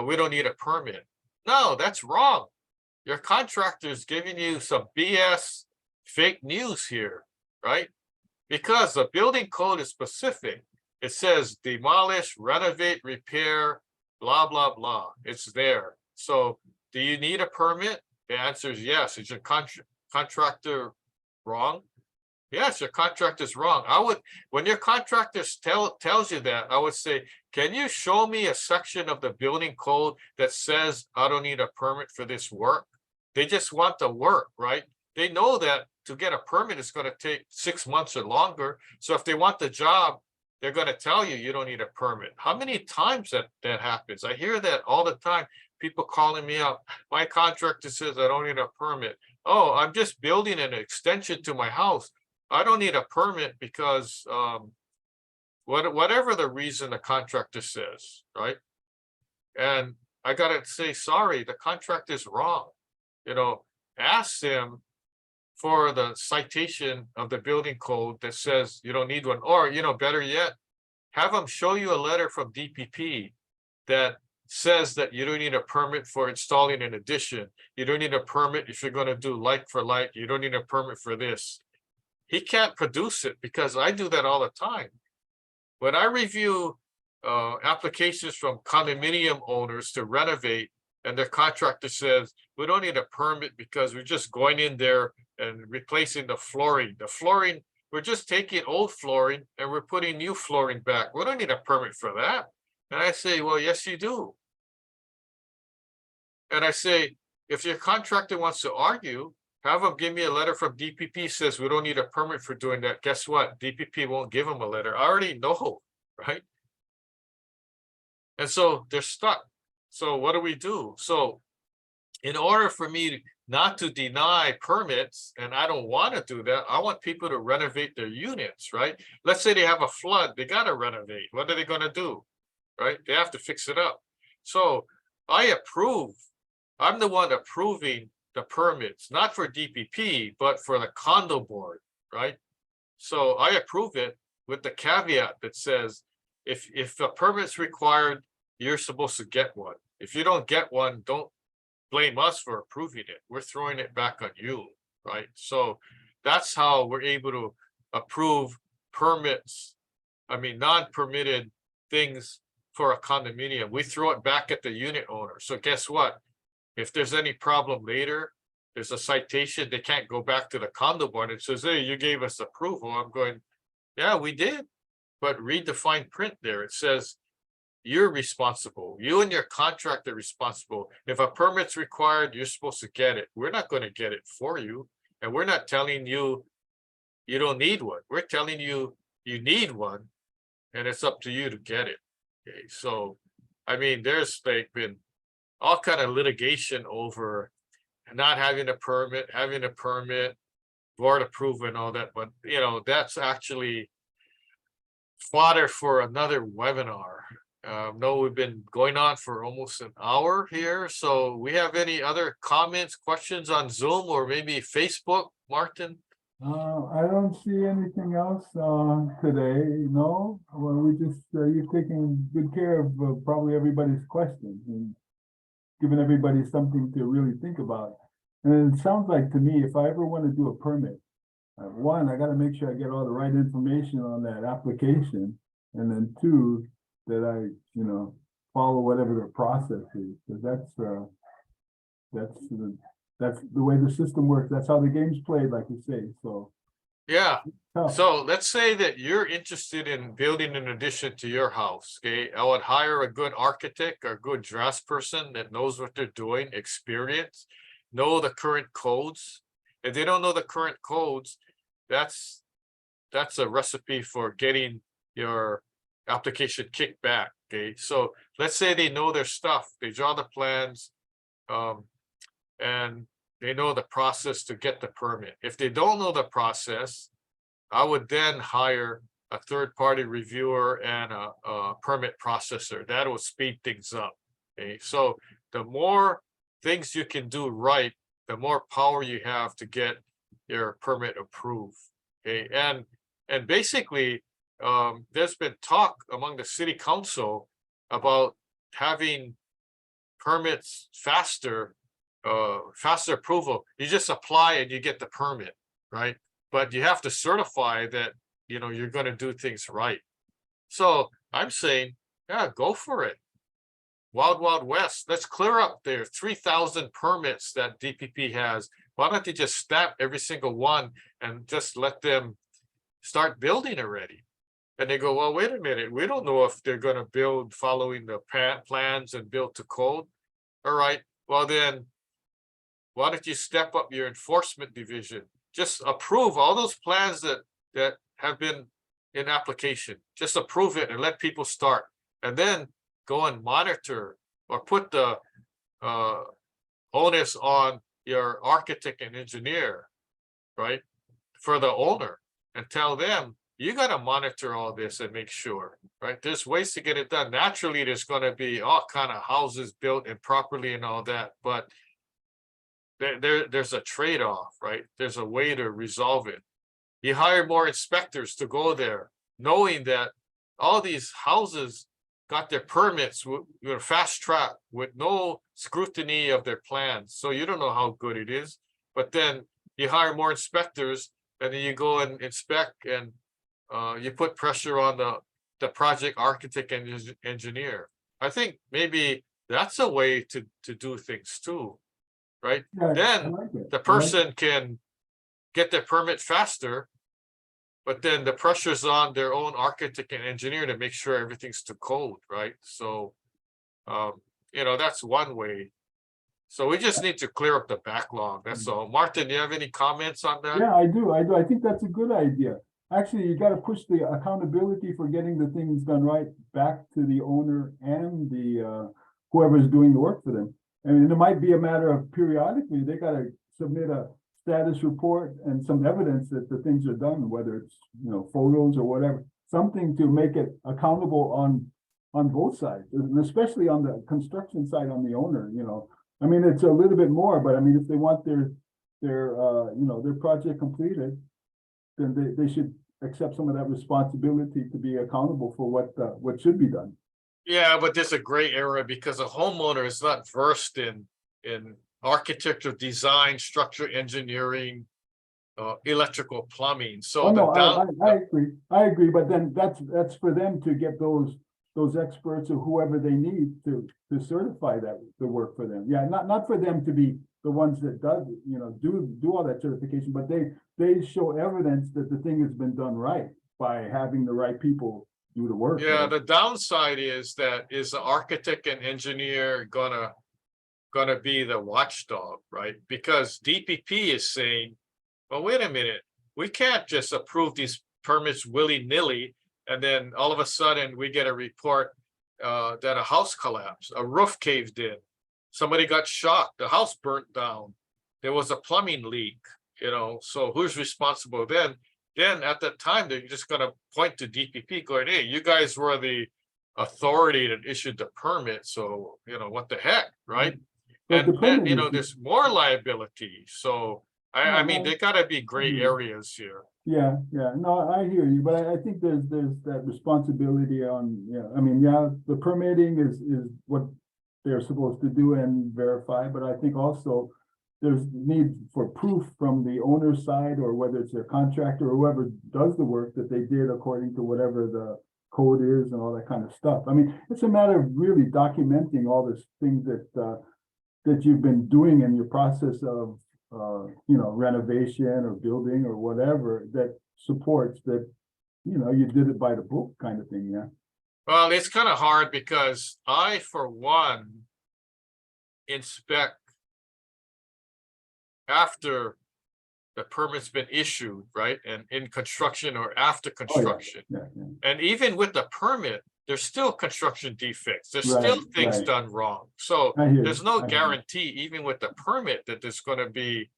we don't need a permit. No, that's wrong. Your contractor is giving you some BS fake news here, right? Because the building code is specific. It says demolish, renovate, repair, blah, blah, blah. It's there. So do you need a permit? The answer is yes. Is your contractor wrong? Yes, your contractor is wrong. I would, when your contractor tells you that, I would say, can you show me a section of the building code that says I don't need a permit for this work? They just want the work, right? They know that to get a permit is going to take 6 months or longer. So if they want the job, they're going to tell you you don't need a permit. How many times that happens? I hear that all the time. People calling me up. My contractor says I don't need a permit. Oh, I'm just building an extension to my house. I don't need a permit because whatever the reason the contractor says, right? And I gotta say, sorry, the contractor's wrong. You know, ask them for the citation of the building code that says you don't need one, or better yet, have them show you a letter from DPP that says that you don't need a permit for installing an addition. You don't need a permit if you're going to do like for like. You don't need a permit for this. He can't produce it because I do that all the time. When I review applications from condominium owners to renovate, and their contractor says, we don't need a permit because we're just going in there and replacing the flooring. The flooring, we're just taking old flooring and we're putting new flooring back. We don't need a permit for that. And I say, well, yes, you do. And I say, if your contractor wants to argue, have them give me a letter from DPP says we don't need a permit for doing that. Guess what? DPP won't give them a letter. I already know, right? And so they're stuck. So what do? So in order for me not to deny permits, and I don't want to do that, I want people to renovate their units, right? Let's say they have a flood, they got to renovate. What are they going to do, right? They have to fix it up. So I approve. I'm the one approving the permits, not for DPP, but for the condo board, right? So I approve it with the caveat that says, if a permit's required, you're supposed to get one. If you don't get one, don't blame us for approving it. We're throwing it back on you, right? So that's how we're able to approve permits. I mean, non-permitted things for a condominium. We throw it back at the unit owner. So guess what? If there's any problem later, there's a citation, they can't go back to the condo board and says, hey, you gave us approval. I'm going, yeah, we did. But read the fine print there. It says, you're responsible. You and your contractor are responsible. If a permit's required, you're supposed to get it. We're not going to get it for you. And we're not telling you you don't need one. We're telling you you need one, and it's up to you to get it. Okay, so I mean, there's like been all kind of litigation over not having a permit, having a permit, board approval and all that. But that's actually fodder for another webinar. No, we've been going on for almost an hour here. So we have any other comments, questions on Zoom or maybe Facebook, Martin? I don't see anything else today. No, well, we just you've taken good care of probably everybody's questions and given everybody something to really think about. And it sounds like to me, if I ever want to do a permit, one, I got to make sure I get all the right information on that application, and then two, that I follow whatever the process is, because that's the way the system works. That's how the game's played, like you say. So yeah. tough. So let's say that you're interested in building an addition to your house. Okay, I would hire a good architect or good draftsperson that knows what they're doing, experience, know the current codes. If they don't know the current codes, that's a recipe for getting your application kicked back. Okay, so let's say they know their stuff, they draw the plans, and they know the process to get the permit. If they don't know the process, I would then hire a third-party reviewer and a permit processor. That will speed things up. Okay, so the more things you can do right, the more power you have to get your permit approved. Okay, and basically, there's been talk among the city council about having permits faster approval. You just apply and you get the permit, right? But you have to certify that, you're gonna do things right. So I'm saying, yeah, go for it. Wild, Wild West. Let's clear up their 3,000 permits that DPP has. Why don't they just stamp every single one and just let them start building already? And they go, well, wait a minute. We don't know if they're going to build following the plans and build to code. All right. Well, then why don't you step up your enforcement division? Just approve all those plans that have been in application. Just approve it and let people start. And then go and monitor or put the onus on your architect and engineer, right, for the owner, and tell them, you got to monitor all this and make sure, right? There's ways to get it done. Naturally, there's going to be all kind of houses built improperly and all that, but there's a trade-off, right? There's a way to resolve it. You hire more inspectors to go there, knowing that all these houses got their permits with fast track with no scrutiny of their plans. So you don't know how good it is. But then you hire more inspectors, and then you go and inspect, and you put pressure on the project architect and engineer. I think maybe that's a way to do things too, right? Yeah, I Then like it. the I like person can get their permit faster, but then the pressure's on their own architect and engineer to make sure everything's to code, right? So, that's one way. So we just need to clear up the backlog. That's all. Martin, do you have any comments on that? Yeah, I do. I think that's a good idea. Actually, you got to push the accountability for getting the things done right back to the owner and the whoever's doing the work for them. I mean, it might be a matter of periodically, they got to submit a status report and some evidence that the things are done, whether it's, photos or whatever, something to make it accountable on both sides, and especially on the construction side, on the owner, I mean, it's a little bit more, but I mean, if they want their project completed, then they should accept some of that responsibility to be accountable for what should be done. Yeah, but there's a gray area because a homeowner is not versed in architecture, design, structure engineering, electrical, plumbing. So Oh, no, I agree, but then that's for them to get those experts or whoever they need to certify the work for them. Yeah, not for them to be the ones that do all that certification, but they show evidence that the thing has been done right by having the right people do the work. Yeah, right? the downside is that is the architect and engineer gonna be the watchdog, right? Because DPP is saying, well, wait a minute, we can't just approve these permits willy-nilly, and then all of a sudden we get a report that a house collapsed, a roof caved in, somebody got shocked, the house burnt down, there was a plumbing leak, so who's responsible then? Then at that time, they're just going to point to DPP going, hey, you guys were the authority that issued the permit. So, what the heck, right? But And then, there's more liability. So, I mean, they got to be gray areas here. Yeah, no, I hear you, but I think there's that responsibility on, I mean, the permitting is what they're supposed to do and verify, but I think also there's need for proof from the owner's side, or whether it's their contractor or whoever does the work, that they did according to whatever the code is and all that kind of stuff. I mean, it's a matter of really documenting all this things that you've been doing in your process of renovation or building or whatever, that supports that, you did it by the book kind of thing. Yeah. Well, it's kind of hard because I, for one, inspect after the permit's been issued, right? And in construction or after construction. Yeah. And even with the permit, there's still construction defects. There's still things done wrong. So there's no guarantee, even with the permit, that there's going to be,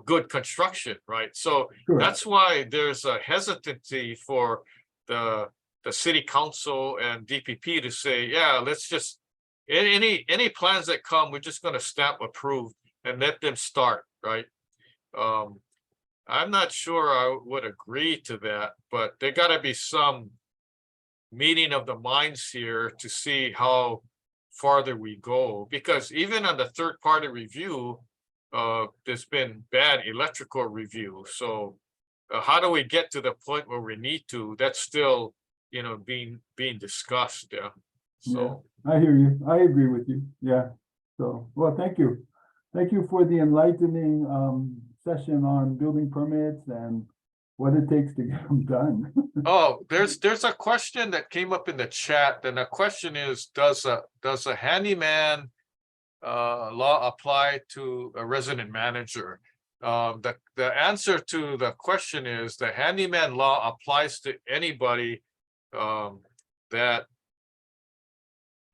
good construction, right? So that's why there's a hesitancy for the city council and DPP to say, yeah, let's just, any plans that come, we're just going to stamp approved and let them start, right? I'm not sure I would agree to that, but there got to be some meeting of the minds here to see how farther we go. Because even on the third-party review, there's been bad electrical review. So how do we get to the point where we need to? That's still, being discussed. Yeah. So I hear you. I agree with you. Yeah. So, well, thank you. Thank you for the enlightening session on building permits and what it takes to get them done. oh, there's a question that came up in the chat, and the question is, does a handyman law apply to a resident manager? The answer to the question is the handyman law applies to anybody,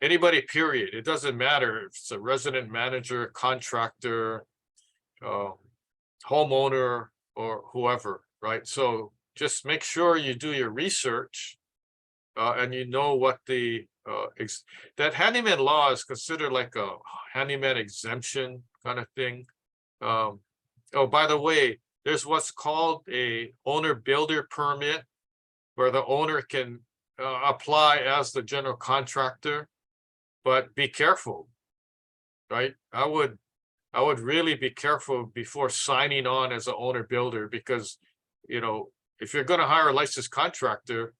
anybody, period. It doesn't matter if it's a resident manager, contractor, homeowner, or whoever, right? So just make sure you do your research, and you know what the that handyman law is considered like a handyman exemption kind of thing. Oh, by the way, there's what's called a owner builder permit, where the owner can apply as the general contractor, but be careful, right? I would really be careful before signing on as an owner builder, because if you're going to hire a licensed contractor,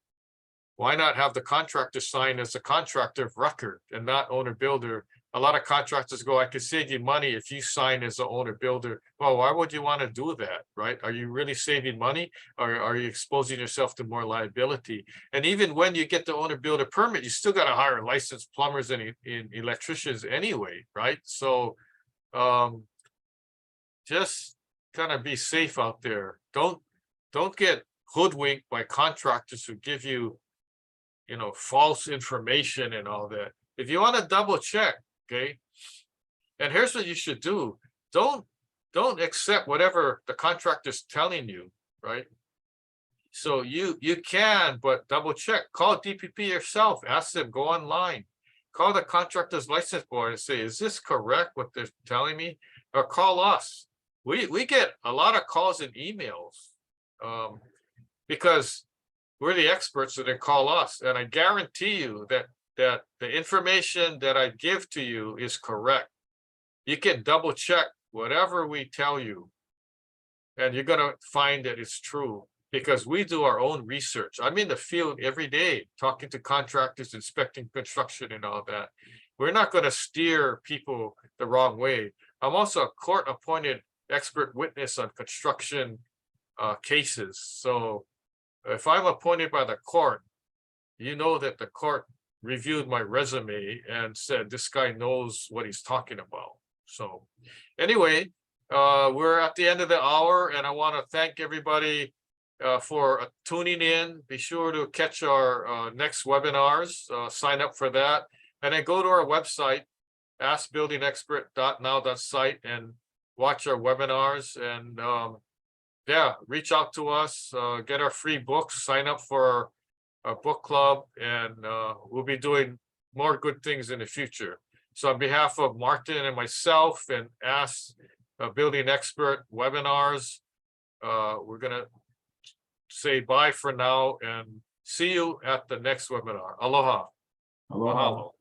why not have the contractor sign as a contractor of record and not owner builder? A lot of contractors go, I could save you money if you sign as an owner builder. Well, why would you want to do that, right? Are you really saving money, or are you exposing yourself to more liability? And even when you get the owner builder permit, you still got to hire licensed plumbers and electricians anyway, right? So just kind of be safe out there. Don't get hoodwinked by contractors who give you false information and all that. If you want to double check, okay, and here's what you should do: don't accept whatever the contractor's telling you, right? So you can, but double check. Call DPP yourself. Ask them. Go online. Call the contractor's license board and say, is this correct what they're telling me? Or call us. We get a lot of calls and emails, because we're the experts, so they call us. And I guarantee you that the information that I give to you is correct. You can double check whatever we tell you, and you're going to find that it's true, because we do our own research. I'm in the field every day talking to contractors, inspecting construction and all that. We're not going to steer people the wrong way. I'm also a court-appointed expert witness on construction cases. So if I'm appointed by the court, that the court reviewed my resume and said this guy knows what he's talking about. So anyway, we're at the end of the hour, and I want to thank everybody for tuning in. Be sure to catch our next webinars, sign up for that, and then go to our website, askbuildingexpert.now.site, and watch our webinars. And reach out to us, get our free books, sign up for our book club, and we'll be doing more good things in the future. So on behalf of Martin and myself and Ask Building Expert webinars, we're going to say bye for now and see you at the next webinar. Aloha. Aloha. Mahalo.